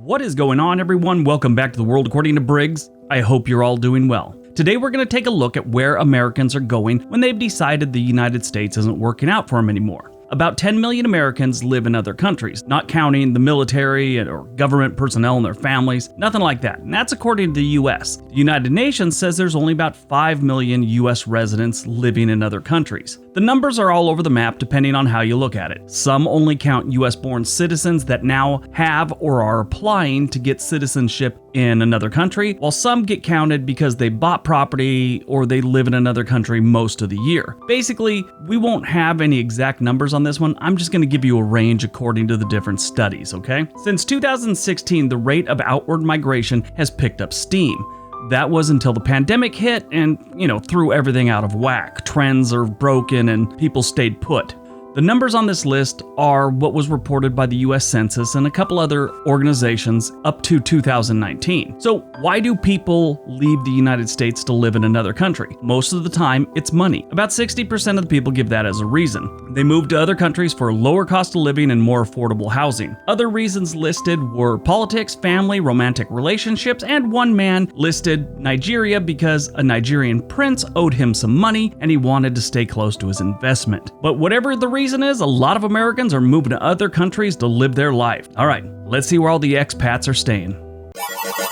What is going on, everyone? Welcome back to the world according to Briggs. I hope you're all doing well. Today we're going to take a look at where Americans are going when they've decided the United States isn't working out for them anymore. About 10 million Americans live in other countries, not counting the military or government personnel and their families, nothing like that. And that's according to the US. The United Nations says there's only about 5 million US residents living in other countries. The numbers are all over the map depending on how you look at it. Some only count US-born citizens that now have or are applying to get citizenship in another country, while some get counted because they bought property or they live in another country most of the year. Basically, we won't have any exact numbers on this one. I'm just going to give you a range according to the different studies, okay? Since 2016, the rate of outward migration has picked up steam. That was until the pandemic hit and, threw everything out of whack. Trends are broken and people stayed put. The numbers on this list are what was reported by the US Census and a couple other organizations up to 2019. So why do people leave the United States to live in another country? Most of the time, it's money. About 60% of the people give that as a reason. They move to other countries for lower cost of living and more affordable housing. Other reasons listed were politics, family, romantic relationships, and one man listed Nigeria because a Nigerian prince owed him some money and he wanted to stay close to his investment. But whatever the reason is, a lot of Americans are moving to other countries to live their life. All right, let's see where all the expats are staying.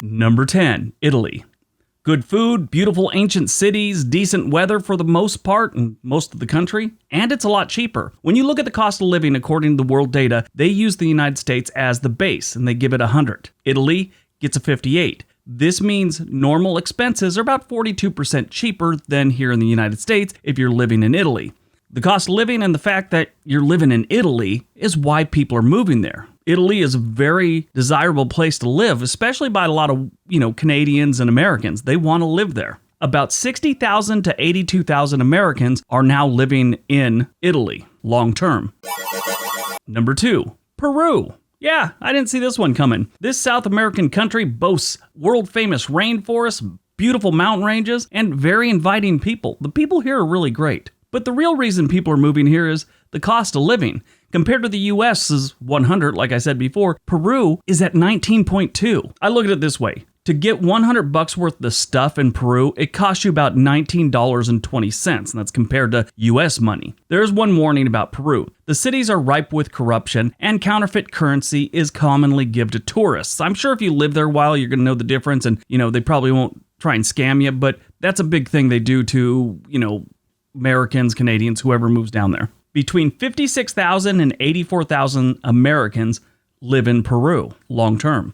Number 10, Italy. Good food, beautiful ancient cities, decent weather for the most part in most of the country, and it's a lot cheaper. When you look at the cost of living according to the world data, they use the United States as the base and they give it 100. Italy gets a 58. This means normal expenses are about 42% cheaper than here in the United States if you're living in Italy. The cost of living and the fact that you're living in Italy is why people are moving there. Italy is a very desirable place to live, especially by a lot of, Canadians and Americans. They want to live there. About 60,000 to 82,000 Americans are now living in Italy long term. Number 2, Peru. Yeah, I didn't see this one coming. This South American country boasts world-famous rainforests, beautiful mountain ranges, and very inviting people. The people here are really great. But the real reason people are moving here is the cost of living. Compared to the US's 100, like I said before, Peru is at 19.2. I look at it this way. To get $100 worth of the stuff in Peru, it costs you about $19.20, and that's compared to US money. There's one warning about Peru. The cities are ripe with corruption, and counterfeit currency is commonly given to tourists. I'm sure if you live there a while, you're going to know the difference, and, they probably won't try and scam you, but that's a big thing they do to, Americans, Canadians, whoever moves down there. Between 56,000 and 84,000 Americans live in Peru long term.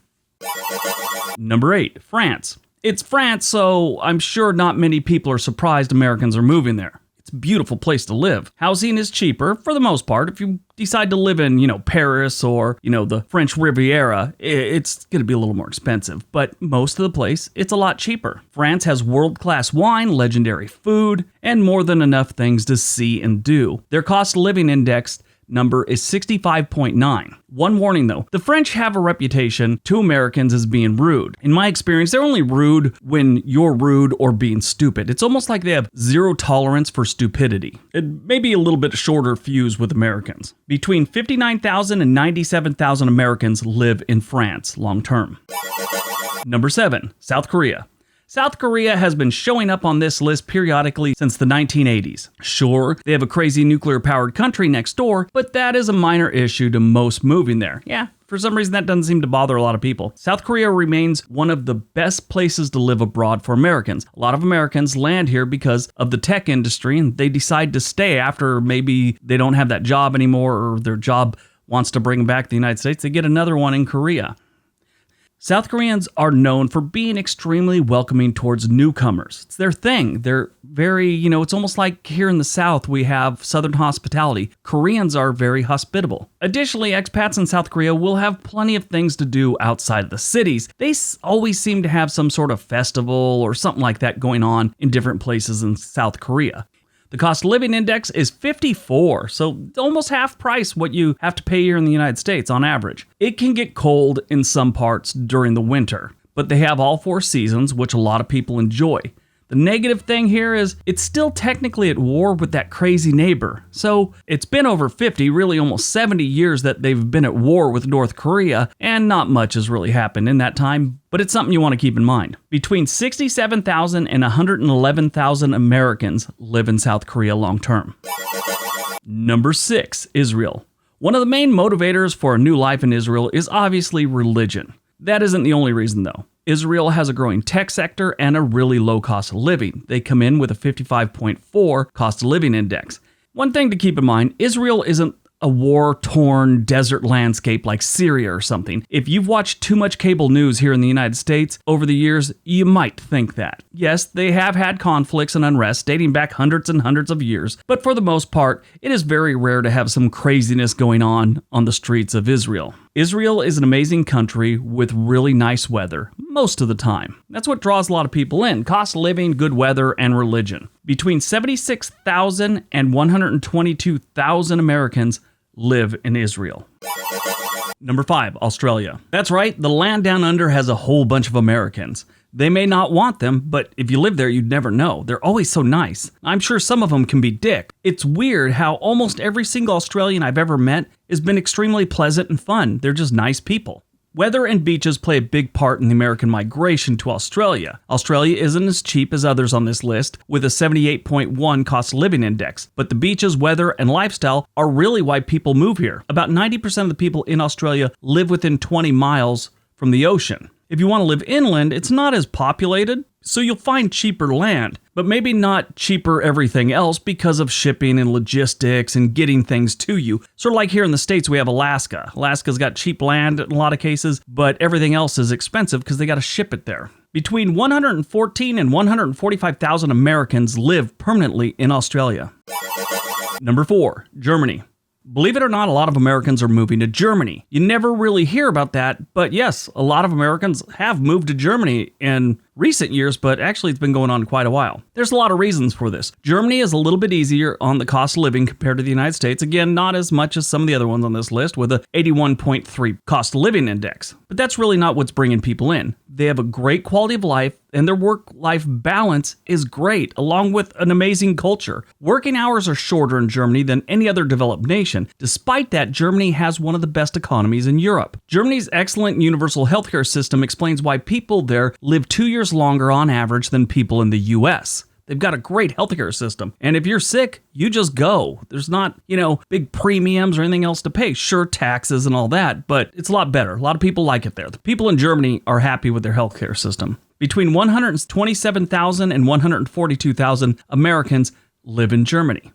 Number 8, France. It's France, so I'm sure not many people are surprised Americans are moving there. It's a beautiful place to live. Housing is cheaper for the most part. If you decide to live in, Paris or, the French Riviera, it's going to be a little more expensive. But most of the place, it's a lot cheaper. France has world-class wine, legendary food, and more than enough things to see and do. Their cost of living index number is 65.9. One warning though, the French have a reputation to Americans as being rude. In my experience, they're only rude when you're rude or being stupid. It's almost like they have zero tolerance for stupidity. It may be a little bit shorter fuse with Americans. Between 59,000 and 97,000 Americans live in France long term. Number 7, South Korea. South Korea has been showing up on this list periodically since the 1980s. Sure, they have a crazy nuclear-powered country next door, but that is a minor issue to most moving there. Yeah, for some reason that doesn't seem to bother a lot of people. South Korea remains one of the best places to live abroad for Americans. A lot of Americans land here because of the tech industry, and they decide to stay after maybe they don't have that job anymore or their job wants to bring them back to the United States. They get another one in Korea. South Koreans are known for being extremely welcoming towards newcomers. It's their thing. They're very, it's almost like here in the South we have Southern hospitality. Koreans are very hospitable. Additionally, expats in South Korea will have plenty of things to do outside of the cities. They always seem to have some sort of festival or something like that going on in different places in South Korea. The cost of living index is 54, so almost half price what you have to pay here in the United States on average. It can get cold in some parts during the winter, but they have all 4 seasons, which a lot of people enjoy. The negative thing here is it's still technically at war with that crazy neighbor. So it's been over 50, really almost 70 years that they've been at war with North Korea, and not much has really happened in that time, but it's something you want to keep in mind. Between 67,000 and 111,000 Americans live in South Korea long term. Number 6, Israel. One of the main motivators for a new life in Israel is obviously religion. That isn't the only reason though. Israel has a growing tech sector and a really low cost of living. They come in with a 55.4 cost of living index. One thing to keep in mind, Israel isn't a war-torn desert landscape like Syria or something. If you've watched too much cable news here in the United States over the years, you might think that. Yes, they have had conflicts and unrest dating back hundreds and hundreds of years, but for the most part, it is very rare to have some craziness going on the streets of Israel. Israel is an amazing country with really nice weather, most of the time. That's what draws a lot of people in: cost of living, good weather, and religion. Between 76,000 and 122,000 Americans live in Israel. Number 5, Australia. That's right, the land down under has a whole bunch of Americans. They may not want them, but if you live there, you'd never know. They're always so nice. I'm sure some of them can be dick. It's weird how almost every single Australian I've ever met has been extremely pleasant and fun. They're just nice people. Weather and beaches play a big part in the American migration to Australia. Australia isn't as cheap as others on this list, with a 78.1 cost of living index, but the beaches, weather, and lifestyle are really why people move here. About 90% of the people in Australia live within 20 miles from the ocean. If you want to live inland, it's not as populated, so you'll find cheaper land, but maybe not cheaper everything else because of shipping and logistics and getting things to you. Sort of like here in the States, we have Alaska. Alaska's got cheap land in a lot of cases, but everything else is expensive because they got to ship it there. Between 114 and 145,000 Americans live permanently in Australia. Number 4, Germany. Believe it or not, a lot of Americans are moving to Germany. You never really hear about that, but yes, a lot of Americans have moved to Germany in recent years, but actually it's been going on quite a while. There's a lot of reasons for this. Germany is a little bit easier on the cost of living compared to the United States. Again, not as much as some of the other ones on this list with a 81.3 cost of living index. But that's really not what's bringing people in. They have a great quality of life, and their work-life balance is great, along with an amazing culture. Working hours are shorter in Germany than any other developed nation. Despite that, Germany has one of the best economies in Europe. Germany's excellent universal healthcare system explains why people there live 2 years longer on average than people in the US. They've got a great healthcare system, and if you're sick, you just go. There's not, big premiums or anything else to pay. Sure, taxes and all that, but it's a lot better. A lot of people like it there. The people in Germany are happy with their healthcare system. Between 127,000 and 142,000 Americans live in Germany.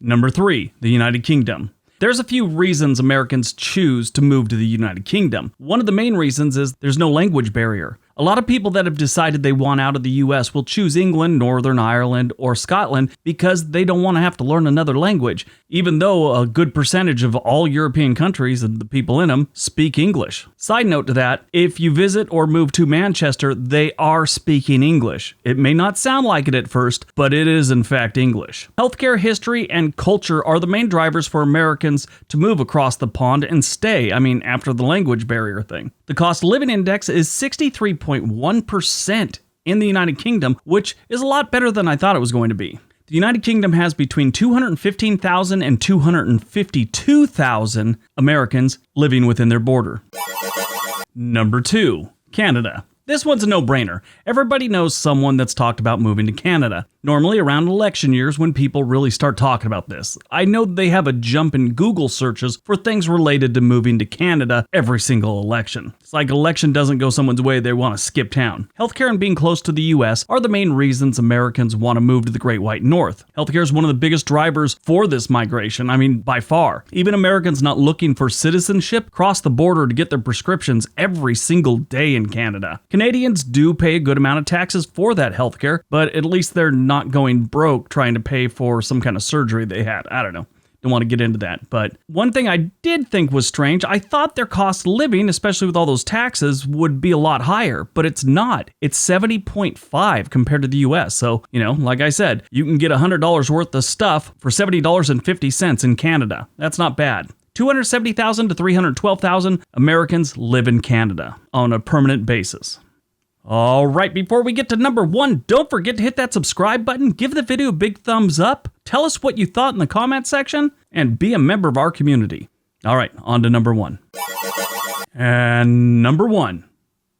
Number 3, the United Kingdom. There's a few reasons Americans choose to move to the United Kingdom. One of the main reasons is there's no language barrier. A lot of people that have decided they want out of the US will choose England, Northern Ireland, or Scotland because they don't want to have to learn another language, even though a good percentage of all European countries and the people in them speak English. Side note to that, if you visit or move to Manchester, they are speaking English. It may not sound like it at first, but it is in fact English. Healthcare history and culture are the main drivers for Americans to move across the pond and stay, after the language barrier thing. The cost of living index is 63.1% in the United Kingdom, which is a lot better than I thought it was going to be. The United Kingdom has between 215,000 and 252,000 Americans living within their border. Number 2, Canada. This one's a no-brainer. Everybody knows someone that's talked about moving to Canada. Normally around election years when people really start talking about this. I know they have a jump in Google searches for things related to moving to Canada every single election. It's like election doesn't go someone's way, they want to skip town. Healthcare and being close to the US are the main reasons Americans want to move to the Great White North. Healthcare is one of the biggest drivers for this migration, by far. Even Americans not looking for citizenship cross the border to get their prescriptions every single day in Canada. Canadians do pay a good amount of taxes for that healthcare, but at least they're not going broke trying to pay for some kind of surgery they had. I don't know. Don't want to get into that. But one thing I did think was strange, I thought their cost of living, especially with all those taxes, would be a lot higher, but it's not. It's 70.5 compared to the US. So, like I said, you can get $100 worth of stuff for $70.50 in Canada. That's not bad. 270,000 to 312,000 Americans live in Canada on a permanent basis. All right, before we get to number 1, don't forget to hit that subscribe button, give the video a big thumbs up, tell us what you thought in the comment section, and be a member of our community. All right, on to number 1. And number 1,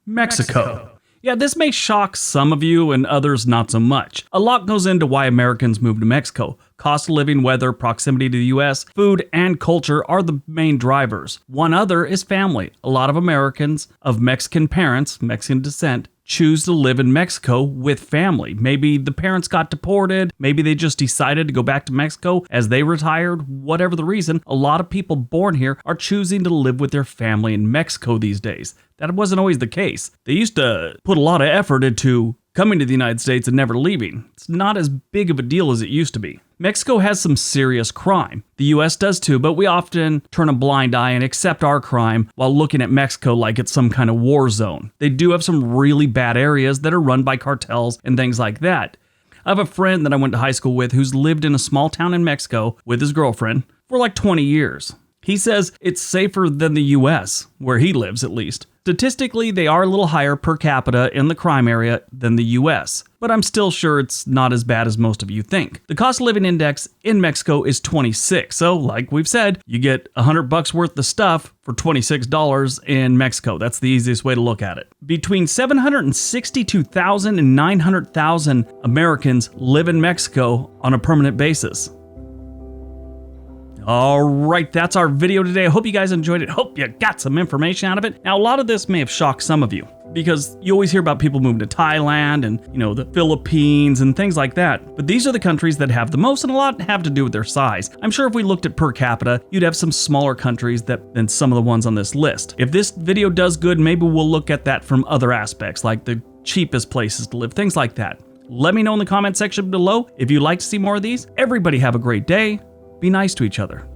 Mexico. Yeah, this may shock some of you and others not so much. A lot goes into why Americans move to Mexico. Cost of living, weather, proximity to the US, food, and culture are the main drivers. One other is family. A lot of Americans of Mexican parents, Mexican descent, choose to live in Mexico with family. Maybe the parents got deported, maybe they just decided to go back to Mexico as they retired, whatever the reason. A lot of people born here are choosing to live with their family in Mexico these days. That wasn't always the case. They used to put a lot of effort into coming to the United States and never leaving. It's not as big of a deal as it used to be. Mexico has some serious crime. The US does too, but we often turn a blind eye and accept our crime while looking at Mexico like it's some kind of war zone. They do have some really bad areas that are run by cartels and things like that. I have a friend that I went to high school with who's lived in a small town in Mexico with his girlfriend for like 20 years. He says it's safer than the US, where he lives at least. Statistically, they are a little higher per capita in the crime area than the US, but I'm still sure it's not as bad as most of you think. The cost of living index in Mexico is 26, so like we've said, you get $100 worth of stuff for $26 in Mexico. That's the easiest way to look at it. Between 762,000 and 900,000 Americans live in Mexico on a permanent basis. All right, that's our video today. I hope you guys enjoyed it. Hope you got some information out of it. Now, a lot of this may have shocked some of you because you always hear about people moving to Thailand and, the Philippines and things like that. But these are the countries that have the most, and a lot have to do with their size. I'm sure if we looked at per capita, you'd have some smaller countries than some of the ones on this list. If this video does good, maybe we'll look at that from other aspects, like the cheapest places to live, things like that. Let me know in the comment section below if you'd like to see more of these. Everybody have a great day. Be nice to each other.